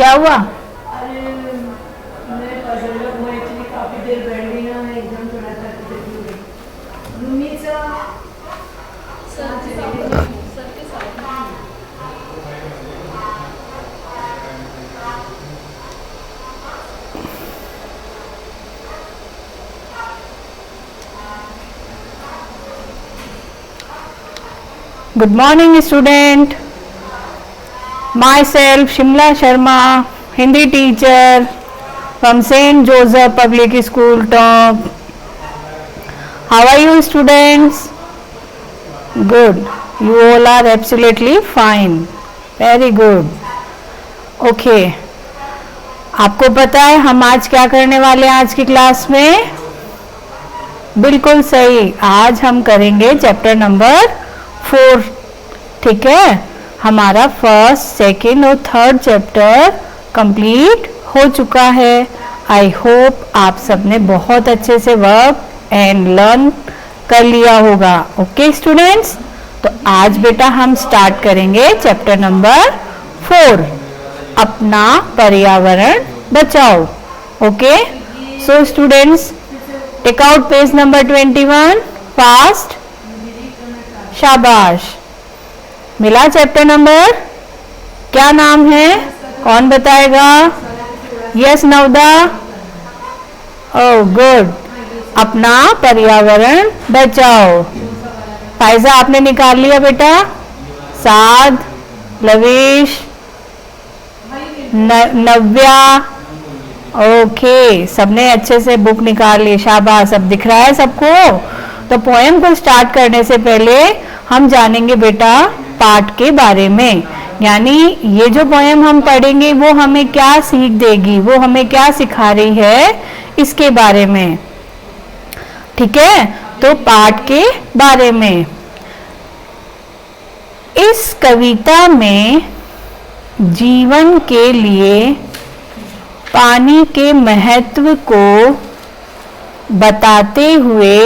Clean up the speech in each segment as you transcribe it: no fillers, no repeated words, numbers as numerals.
क्या हुआ? अरे मैं पजल में एक्चुअली काफी देर बैठ गई ना, एकदम थोड़ा सा रूमीचा सर के साथ Good morning student. Myself Shimla Sharma, Hindi teacher from St. Joseph Public School, Top. How are you students? Good. You all are absolutely fine. Very good. Okay. आपको पता है हम आज क्या करने वाले हैं आज की क्लास में? बिल्कुल सही, आज हम करेंगे चैप्टर नंबर 4। ठीक है, हमारा फर्स्ट, सेकंड और थर्ड चैप्टर कंप्लीट हो चुका है। आई होप आप सबने बहुत अच्छे से वर्क एंड लर्न कर लिया होगा। ओके स्टूडेंट्स, तो आज बेटा हम स्टार्ट करेंगे चैप्टर नंबर 4, अपना पर्यावरण बचाओ। Okay, so students take out page number 21 fast. शाबाश, मिला चैप्टर नंबर? क्या नाम है, कौन बताएगा? यस नवदा, ओह गुड, अपना पर्यावरण बचाओ। फायजा आपने निकाल लिया बेटा? साद, लवेश, नव्या, ओके, सबने अच्छे से बुक निकाल ली, शाबाश। सब दिख रहा है सबको? तो पोएम को स्टार्ट करने से पहले हम जानेंगे बेटा पाठ के बारे में, यानी ये जो पोएम हम पढ़ेंगे वो हमें क्या सीख देगी, वो हमें क्या सिखा रही है, इसके बारे में। ठीक है, तो पाठ के बारे में, इस कविता में जीवन के लिए पानी के महत्व को बताते हुए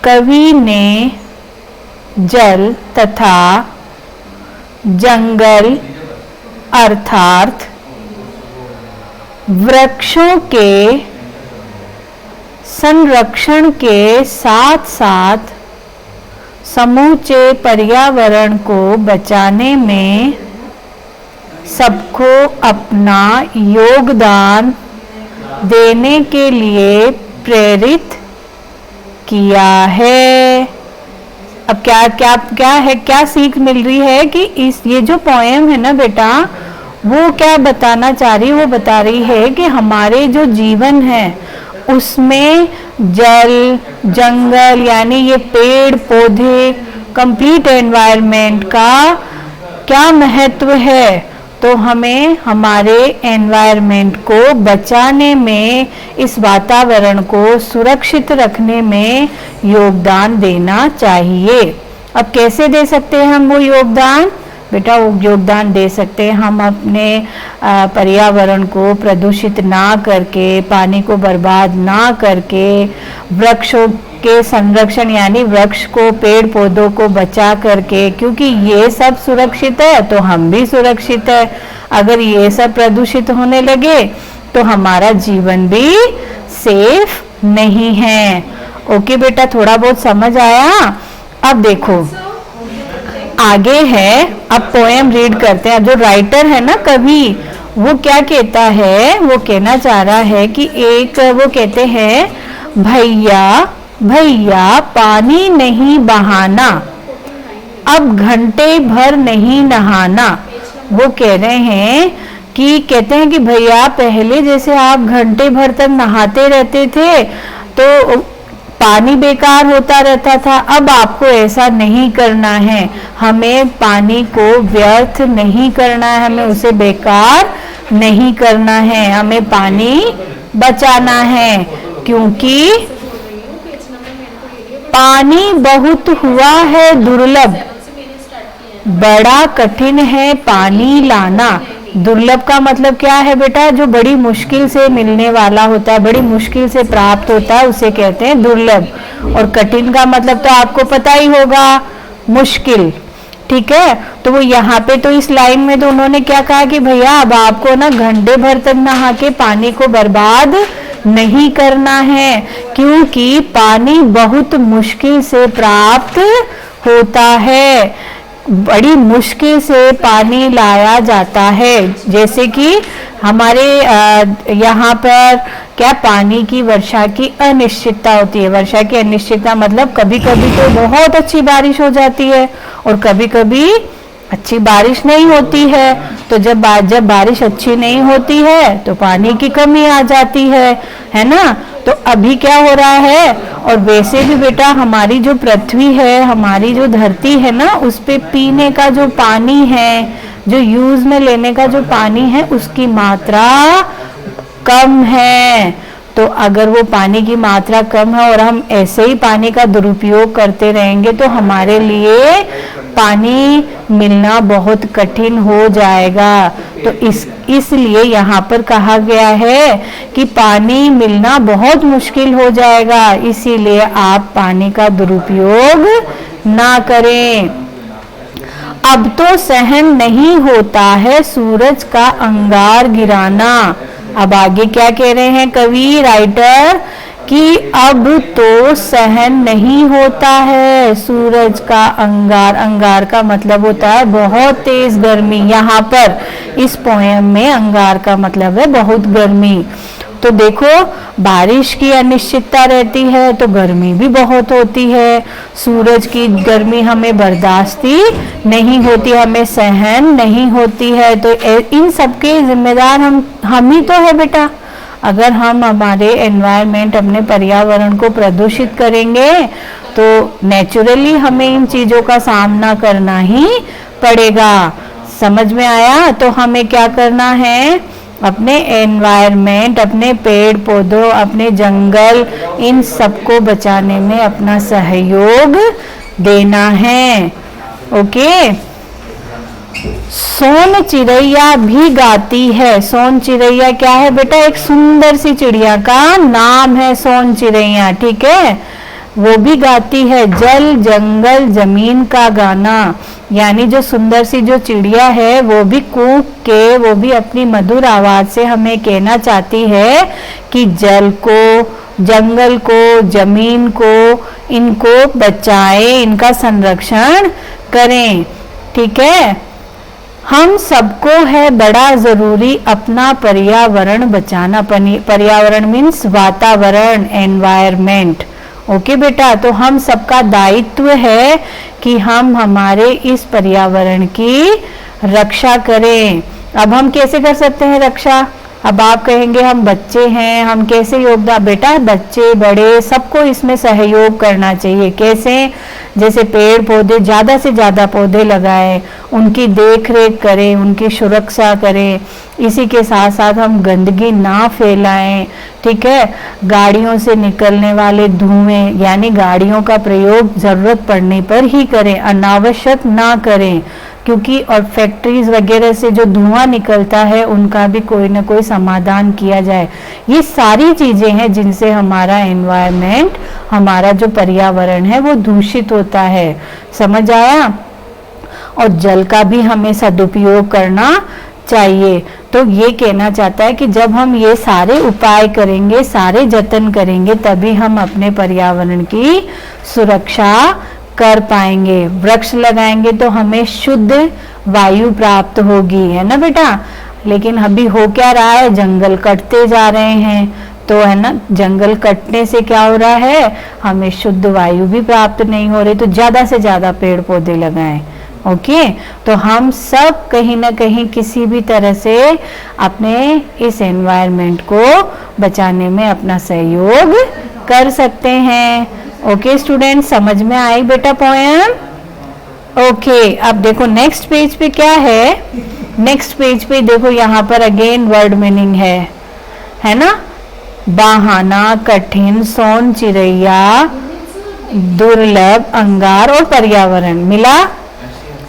कवि ने जल तथा जंगल अर्थात वृक्षों के संरक्षण के साथ साथ समूचे पर्यावरण को बचाने में सबको अपना योगदान देने के लिए प्रेरित किया है। अब क्या सीख मिल रही है कि ये जो पोएम है ना बेटा, वो क्या बताना चाह रही है? वो बता रही है कि हमारे जो जीवन है उसमें जल, जंगल यानी ये पेड़ पौधे, कंप्लीट एनवायरनमेंट का क्या महत्व है। तो हमें हमारे एनवायरनमेंट को बचाने में, इस वातावरण को सुरक्षित रखने में योगदान देना चाहिए। अब कैसे दे सकते हैं हम वो योगदान? बेटा वो योगदान दे सकते हैं हम अपने पर्यावरण को प्रदूषित ना करके, पानी को बर्बाद ना करके, वृक्षों के संरक्षण यानी वृक्ष को, पेड़ पौधों को बचा करके, क्योंकि ये सब सुरक्षित है तो हम भी सुरक्षित है। अगर ये सब प्रदूषित होने लगे तो हमारा जीवन भी सेफ नहीं है। ओके बेटा, थोड़ा बहुत समझ आया? अब देखो आगे है, अब पोएम रीड करते हैं। अब जो राइटर है ना कवि, वो क्या कहता है? वो कहना चाह रहा है कि वो कहते हैं, भैया भैया पानी नहीं बहाना, अब घंटे भर नहीं नहाना। वो कह रहे हैं कि कहते हैं कि भैया पहले जैसे आप घंटे भर तक नहाते रहते थे तो पानी बेकार होता रहता था, अब आपको ऐसा नहीं करना है। हमें पानी को व्यर्थ नहीं करना है, हमें उसे बेकार नहीं करना है, हमें पानी बचाना है, क्योंकि पानी बहुत हुआ है दुर्लभ, बड़ा कठिन है पानी लाना। दुर्लभ का मतलब क्या है बेटा? जो बड़ी मुश्किल से मिलने वाला होता है, बड़ी मुश्किल से प्राप्त होता है, उसे कहते हैं दुर्लभ। और कठिन का मतलब तो आपको पता ही होगा, मुश्किल। ठीक है। तो वो यहाँ पे तो इस लाइन में तो उन्होंने क्या कहा कि भैया अब आपको ना घंटे भर तक नहा के पानी को बर्बाद नहीं करना है, क्योंकि पानी बहुत मुश्किल से प्राप्त होता है, बड़ी मुश्किल से पानी लाया जाता है। जैसे कि हमारे यहाँ पर क्या पानी की वर्षा की अनिश्चितता होती है। वर्षा की अनिश्चितता मतलब कभी कभी तो बहुत अच्छी बारिश हो जाती है और कभी कभी अच्छी बारिश नहीं होती है। तो जब बारिश अच्छी नहीं होती है तो पानी की कमी आ जाती है ना। तो अभी क्या हो रहा है, और वैसे भी बेटा हमारी जो पृथ्वी है, हमारी जो धरती है ना, उस पे पीने का जो पानी है, जो यूज में लेने का जो पानी है, उसकी मात्रा कम है। तो अगर वो पानी की मात्रा कम है और हम ऐसे ही पानी का दुरुपयोग करते रहेंगे तो हमारे लिए पानी मिलना बहुत कठिन हो जाएगा। तो इसलिए यहाँ पर कहा गया है कि पानी मिलना बहुत मुश्किल हो जाएगा, इसीलिए आप पानी का दुरुपयोग ना करें। अब तो सहन नहीं होता है सूरज का अंगार गिराना। अब आगे क्या कह रहे हैं कवि राइटर कि अब तो सहन नहीं होता है सूरज का अंगार। अंगार का मतलब होता है बहुत तेज गर्मी। यहाँ पर इस पोयम में अंगार का मतलब है बहुत गर्मी। तो देखो बारिश की अनिश्चितता रहती है तो गर्मी भी बहुत होती है। सूरज की गर्मी हमें बर्दाश्ती नहीं होती, हमें सहन नहीं होती है। तो इन सबके जिम्मेदार हम ही तो है बेटा। अगर हम हमारे एनवायरनमेंट, अपने पर्यावरण को प्रदूषित करेंगे तो नेचुरली हमें इन चीजों का सामना करना ही पड़ेगा। समझ में आया? तो हमें क्या करना है, अपने एनवायरनमेंट, अपने पेड़ पौधों, अपने जंगल, इन सबको बचाने में अपना सहयोग देना है। ओके। सोन चिड़ैया भी गाती है। सोन चिड़ैया क्या है बेटा? एक सुंदर सी चिड़िया का नाम है सोन चिड़ैया, ठीक है। वो भी गाती है जल जंगल जमीन का गाना। यानी जो सुंदर सी जो चिड़िया है वो भी कूक के, वो भी अपनी मधुर आवाज से हमें कहना चाहती है कि जल को, जंगल को, जमीन को, इनको बचाएं, इनका संरक्षण करें, ठीक है। हम सबको है बड़ा जरूरी अपना पर्यावरण बचाना। पर्यावरण मीन्स वातावरण, एनवायरमेंट। ओके बेटा, तो हम सबका दायित्व है कि हम हमारे इस पर्यावरण की रक्षा करें। अब हम कैसे कर सकते हैं रक्षा? अब आप कहेंगे हम बच्चे हैं, हम कैसे योगदान? बेटा बच्चे बड़े सबको इसमें सहयोग करना चाहिए। कैसे? जैसे पेड़ पौधे, ज़्यादा से ज़्यादा पौधे लगाएं, उनकी देख रेख करें, उनकी सुरक्षा करें। इसी के साथ साथ हम गंदगी ना फैलाएं, ठीक है। गाड़ियों से निकलने वाले धुएं, यानी गाड़ियों का प्रयोग ज़रूरत पड़ने पर ही करें, अनावश्यक ना करें, क्योंकि और फैक्ट्रीज वगैरह से जो धुआं निकलता है उनका भी कोई ना कोई समाधान किया जाए। ये सारी चीजें हैं जिनसे हमारा एनवायरनमेंट, हमारा जो पर्यावरण है वो दूषित होता है। समझ आया? और जल का भी हमें सदुपयोग करना चाहिए। तो ये कहना चाहता है कि जब हम ये सारे उपाय करेंगे, सारे जतन करेंगे, तभी हम अपने पर्यावरण की सुरक्षा कर पाएंगे। वृक्ष लगाएंगे तो हमें शुद्ध वायु प्राप्त होगी, है ना बेटा। लेकिन अभी हो क्या रहा है, जंगल कटते जा रहे हैं, तो है ना, जंगल कटने से क्या हो रहा है, हमें शुद्ध वायु भी प्राप्त नहीं हो रही। तो ज्यादा से ज्यादा पेड़ पौधे लगाएं। ओके, तो हम सब कहीं ना कहीं किसी भी तरह से अपने इस एनवायरनमेंट को बचाने में अपना सहयोग कर सकते हैं। ओके स्टूडेंट, समझ में आई बेटा पोएम? ओके, अब देखो नेक्स्ट पेज पे क्या है। नेक्स्ट पेज पे देखो, यहाँ पर अगेन वर्ड मीनिंग है ना। बहाना, कठिन, सोन चिड़ैया, दुर्लभ, अंगार और पर्यावरण मिला।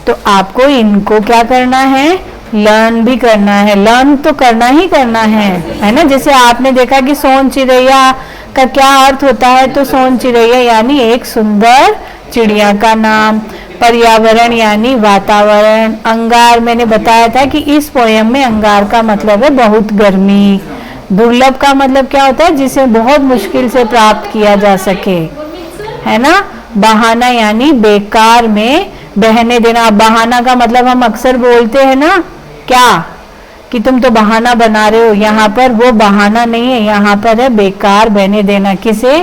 तो आपको इनको क्या करना है, लर्न भी करना है। लर्न तो करना ही करना है ना। जैसे आपने देखा कि सोन चिड़ैया का क्या अर्थ होता है, तो सोन चिड़ैया यानी एक सुंदर चिड़िया का नाम। पर्यावरण यानी वातावरण। अंगार मैंने बताया था कि इस पोयम में अंगार का मतलब है बहुत गर्मी। दुर्लभ का मतलब क्या होता है, जिसे बहुत मुश्किल से प्राप्त किया जा सके, है ना। बहाना यानी बेकार में बहने देना। बहाना का मतलब हम अक्सर बोलते हैं ना, क्या कि तुम तो बहाना बना रहे हो। यहाँ पर वो बहाना नहीं है, यहाँ पर है बेकार बहने देना। किसे?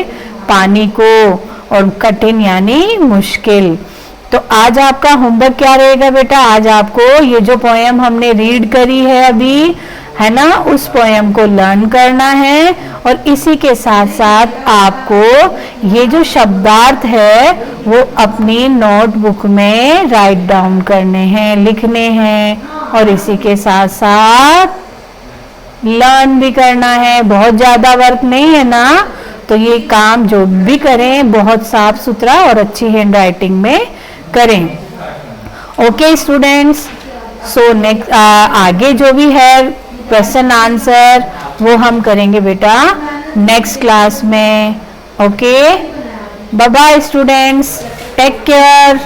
पानी को। और कठिन यानी मुश्किल। तो आज आपका होमवर्क क्या रहेगा बेटा? आज आपको ये जो पोयम हमने रीड करी है अभी, है ना, उस पोयम को लर्न करना है। और इसी के साथ साथ आपको ये जो शब्दार्थ है वो अपनी नोटबुक में राइट डाउन करने हैं, लिखने हैं। और इसी के साथ साथ लर्न भी करना है। बहुत ज़्यादा वर्क नहीं है ना, तो ये काम जो भी करें बहुत साफ सुथरा और अच्छी हैंड राइटिंग में करें। ओके स्टूडेंट्स, सो नेक्स्ट आगे जो भी है क्वेश्चन आंसर वो हम करेंगे बेटा नेक्स्ट क्लास में। Okay, bye bye students, take care.